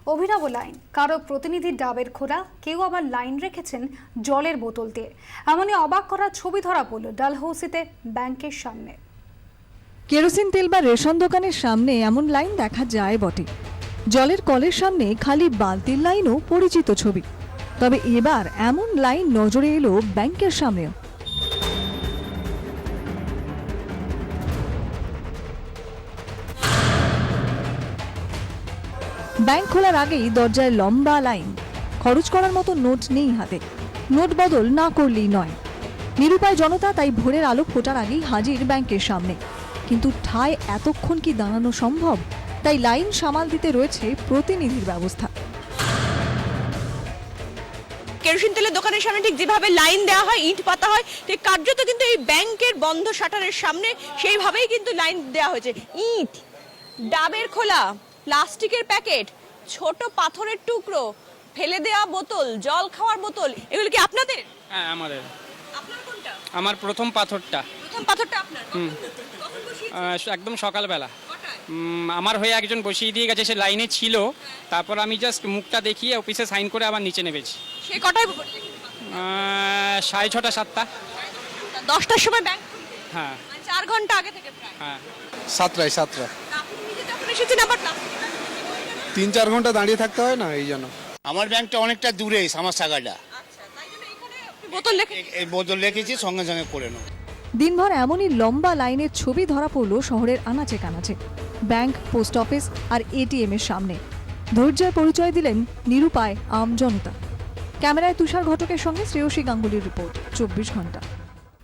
অভিনব লাইন, কারো প্রতিনিধি ডাবের খোলা, কেউ আবার লাইন রেখেছেন জলের বোতল দিয়ে। এমনই অবাক করা ছবি ধরা পড়ল ডালহৌসিতে ব্যাংকের সামনে। কেরোসিন তেল বা রেশন দোকানের সামনে এমন লাইন দেখা যায় বটে। জলের কলের সামনে খালি বালতির লাইনও পরিচিত ছবি। তবে এবার এমন লাইন নজরে এলো ব্যাংকের সামনেও। ব্যাংক খোলার আগেই দরজায় লম্বা লাইন। খরচ করার মতো নোট নেই হাতে, নোট বদল না করলেই নয়। নিরুপায় জনতা তাই ভোরের আলো ফোটার আগেই হাজির ব্যাংকের সামনে। কিন্তু ঠায় এতক্ষণ কি দাঁড়ানো সম্ভব? তাই লাইন সামাল দিতে রয়েছে প্রতিনিধির ব্যবস্থা। কেরোসিন তেলের দোকানের সামনে ঠিক যেভাবে লাইন দেওয়া হয়, ইট পাতা হয়, ঠিক কার্যত কিন্তু এই ব্যাংকের বন্ধ শাটারের সামনে সেইভাবেই কিন্তু লাইন দেওয়া হয়েছে। ইট, ডাবের খোলা, প্লাস্টিকের প্যাকেট, ছোট পাথরের টুকরো, ফেলে দেওয়া বোতল, জল খাওয়ার বোতল, এগুলো কি আপনাদের? হ্যাঁ, আমাদের। আপনার কোনটা? আমার প্রথম পাথরটা। প্রথম পাথরটা আপনার? কখন বসিয়েছেন? একদম সকালবেলা। কটায়? আমার হয়ে একজন বসিয়ে দিয়ে গেছে, সে লাইনে ছিল। তারপর আমি জাস্ট মুখটা দেখিয়ে অফিসে সাইন করে আবার নিচে নেমেছি। সে কটায়? 6:30 7টা। 10টার সময় ব্যাংক? হ্যাঁ 4 ঘন্টা আগে থেকে প্রায়। হ্যাঁ। 7টায়। আপনি নিজে যখন এসেছেন আবার 3-4 ঘন্টা দাঁড়িয়ে থাকতে হয় না, এই জন্য। আমার ব্যাংকটা অনেকটা দূরে, সামারসাগাটা। আচ্ছা, তাই জন্য এখানে আপনি বোতল রেখে এই বোতল রেখেছি, সঙ্গে সঙ্গে করে নেব। দিনভর এমনই লম্বা লাইনের ছবি ধরা পড়ল শহরের আনাচে কানাচে। ব্যাংক, পোস্ট অফিস আর এটিএম এর সামনে ধৈর্যের পরিচয় দিলেন নিরুপায় আম জনতা। ক্যামেরায় তুষার ঘটকের সঙ্গে শ্রেয়সী গাঙ্গুলির রিপোর্ট, 24 ঘন্টা।